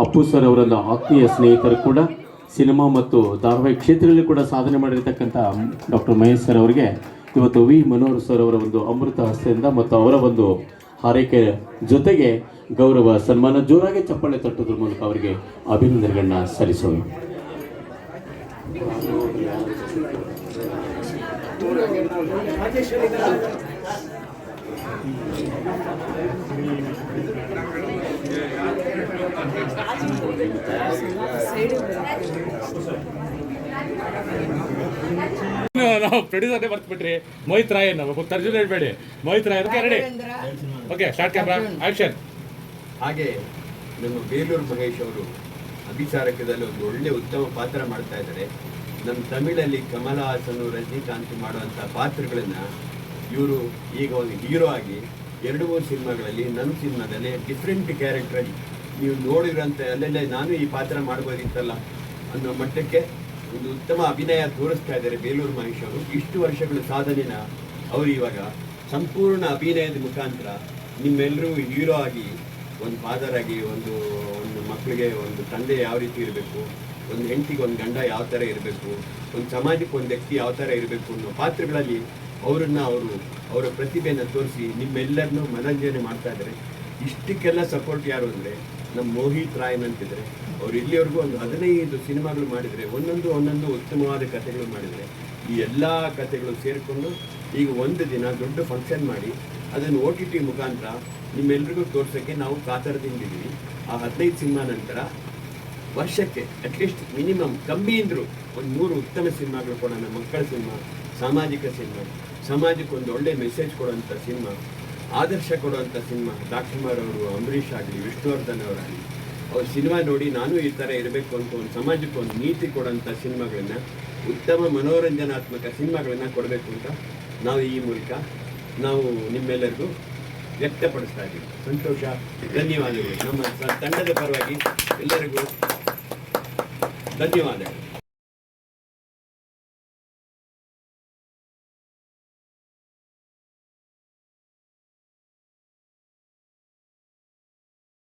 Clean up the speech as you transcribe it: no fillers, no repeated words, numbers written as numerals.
Appu sir ಅವರನ್ನು ಆತ್ಮೀಯ ಸ್ನೇಹಿತರು ಕೂಡ ಸಿನಿಮಾ ಮತ್ತು ಧಾರಾವಾಹಿ ಕ್ಷೇತ್ರದಲ್ಲಿ ಕೂಡ ಸಾಧನೆ ಮಾಡಿರ್ತಕ್ಕಂಥ ಡಾಕ್ಟರ್ ಮಹೇಶ್ ಸರ್ ಅವರಿಗೆ ಇವತ್ತು ವಿ ಮನೋಹರ್ ಸರ್ ಅವರ ಒಂದು ಅಮೃತ ಹಸ್ತೆಯಿಂದ ಮತ್ತು ಅವರ ಒಂದು ಹಾರೈಕೆ ಜೊತೆಗೆ ಗೌರವ ಸನ್ಮಾನ ಜೋರಾಗಿ ಚಪ್ಪಾಳೆ ತಟ್ಟೋದ್ರ ಮೂಲಕ ಅವರಿಗೆ ಅಭಿನಂದನೆಗಳನ್ನ ಸಲ್ಲಿಸೋಣ. ನಾವು ಪ್ರೊಡ್ಯೂಸರ್ನೇ ಬರ್ತ್ಬಿಟ್ರಿ. ಮೋಹಿತ್ ರಾಯ್ ನಾವು ತರ್ಜುನ ಹೇಳ್ಬೇಡಿ. Mohit Roy ready. Okay, start camera, action. ಹಾಗೆ ನಮ್ಮ ಬೇಲೂರು ಮಹೇಶ್ ಅವರು ಅಭಿಚಾರಕದಲ್ಲಿ ಒಂದು ಒಳ್ಳೆ ಉತ್ತಮ ಪಾತ್ರ ಮಾಡ್ತಾ ಇದ್ದಾರೆ. ನಮ್ಮ ತಮಿಳಲ್ಲಿ ಕಮಲ ಹಾಸನ್, ರಜನಿಕಾಂತ್ ಮಾಡುವಂಥ ಪಾತ್ರಗಳನ್ನು ಇವರು ಈಗ ಒಂದು ಹೀರೋ ಆಗಿ 2-3 ಸಿನಿಮಾಗಳಲ್ಲಿ, ನನ್ನ ಸಿನಿಮಾದಲ್ಲಿ ಡಿಫ್ರೆಂಟ್ ಕ್ಯಾರೆಕ್ಟರಲ್ಲಿ ನೀವು ನೋಡಿರೋಂಥ ಅಲ್ಲೆಲ್ಲ ನಾನು ಈ ಪಾತ್ರ ಮಾಡ್ಬೋದಿತ್ತಲ್ಲ ಅನ್ನೋ ಮಟ್ಟಕ್ಕೆ ಒಂದು ಉತ್ತಮ ಅಭಿನಯ ತೋರಿಸ್ತಾ ಇದ್ದಾರೆ ಬೇಲೂರು ಮಹೇಶ್ ಅವರು. ಇಷ್ಟು ವರ್ಷಗಳ ಸಾಧನೆನ ಅವರು ಇವಾಗ ಸಂಪೂರ್ಣ ಅಭಿನಯದ ಮುಖಾಂತರ ನಿಮ್ಮೆಲ್ಲರೂ ಹೀರೋ ಆಗಿ, ಒಂದು ಫಾದರ್ ಆಗಿ, ಒಂದು ಮಕ್ಕಳಿಗೆ ಒಂದು ತಂದೆ ಯಾವ ರೀತಿ ಇರಬೇಕು, ಒಂದು ಹೆಂಡತಿಗೆ ಒಂದು ಗಂಡ ಯಾವ ಥರ ಇರಬೇಕು, ಒಂದು ಸಮಾಜಕ್ಕೆ ಒಂದು ವ್ಯಕ್ತಿ ಯಾವ ಥರ ಇರಬೇಕು ಅನ್ನೋ ಪಾತ್ರಗಳಲ್ಲಿ ಅವರ ಪ್ರತಿಭೆಯನ್ನು ತೋರಿಸಿ ನಿಮ್ಮೆಲ್ಲರನ್ನೂ ಮನರಂಜನೆ ಮಾಡ್ತಾ ಇದ್ದಾರೆ. ಇಷ್ಟಕ್ಕೆಲ್ಲ ಸಪೋರ್ಟ್ ಯಾರು ಅಂದರೆ ನಮ್ಮ ಮೋಹಿತ್ ರಾಯ್ ಅಂತಿದ್ದಾರೆ. ಅವರು ಇಲ್ಲಿವರೆಗೂ ಒಂದು 15 ಸಿನಿಮಾಗಳು ಮಾಡಿದರೆ, ಒಂದೊಂದು ಉತ್ತಮವಾದ ಕಥೆಗಳು ಮಾಡಿದರೆ. ಈ ಎಲ್ಲ ಕಥೆಗಳು ಸೇರಿಕೊಂಡು ಈಗ ಒಂದು ದಿನ ದೊಡ್ಡ ಫಂಕ್ಷನ್ ಮಾಡಿ ಅದನ್ನು OTT ಮುಖಾಂತರ ನಿಮ್ಮೆಲ್ರಿಗೂ ತೋರ್ಸೋಕ್ಕೆ ನಾವು ಕಾತರದಿಂದಿದ್ದೀವಿ. ಆ 15 ಸಿನಿಮಾ ನಂತರ ವರ್ಷಕ್ಕೆ ಅಟ್ಲೀಸ್ಟ್ ಮಿನಿಮಮ್ ಕಮ್ಮಿ ಅಂದರೂ ಒಂದು 3 ಉತ್ತಮ ಸಿನಿಮಾಗಳು ಕೊಡೋಣ. ಮಕ್ಕಳ ಸಿನಿಮಾ, ಸಾಮಾಜಿಕ ಸಿನಿಮಾ, ಸಮಾಜಕ್ಕೆ ಒಂದು ಒಳ್ಳೆ ಮೆಸೇಜ್ ಕೊಡುವಂಥ ಸಿನಿಮಾ, ಆದರ್ಶ ಕೊಡುವಂಥ ಸಿನಿಮಾ. ಡಾಕ್ಟರ್ ಅವರು, ಅಂಬರೀಷ್ ಆಗಲಿ, ವಿಷ್ಣುವರ್ಧನ್ ಅವರಾಗಲಿ, ಅವ್ರ ಸಿನಿಮಾ ನೋಡಿ ನಾನು ಈ ಥರ ಇರಬೇಕು ಅಂತ ಒಂದು ಸಮಾಜಕ್ಕೆ ಒಂದು ನೀತಿ ಕೊಡೋಂಥ ಸಿನಿಮಾಗಳನ್ನು, ಉತ್ತಮ ಮನೋರಂಜನಾತ್ಮಕ ಸಿನಿಮಾಗಳನ್ನು ಕೊಡಬೇಕು ಅಂತ ನಾವು ಈ ಮೂಲಕ ನಾವು ನಿಮ್ಮೆಲ್ಲರಿಗೂ ವ್ಯಕ್ತಪಡಿಸ್ತಾ ಇದ್ದೀವಿ. ಸಂತೋಷ, ಧನ್ಯವಾದಗಳು. ನಮ್ಮ ತಂಡದ ಪರವಾಗಿ ಎಲ್ಲರಿಗೂ ಧನ್ಯವಾದಗಳು.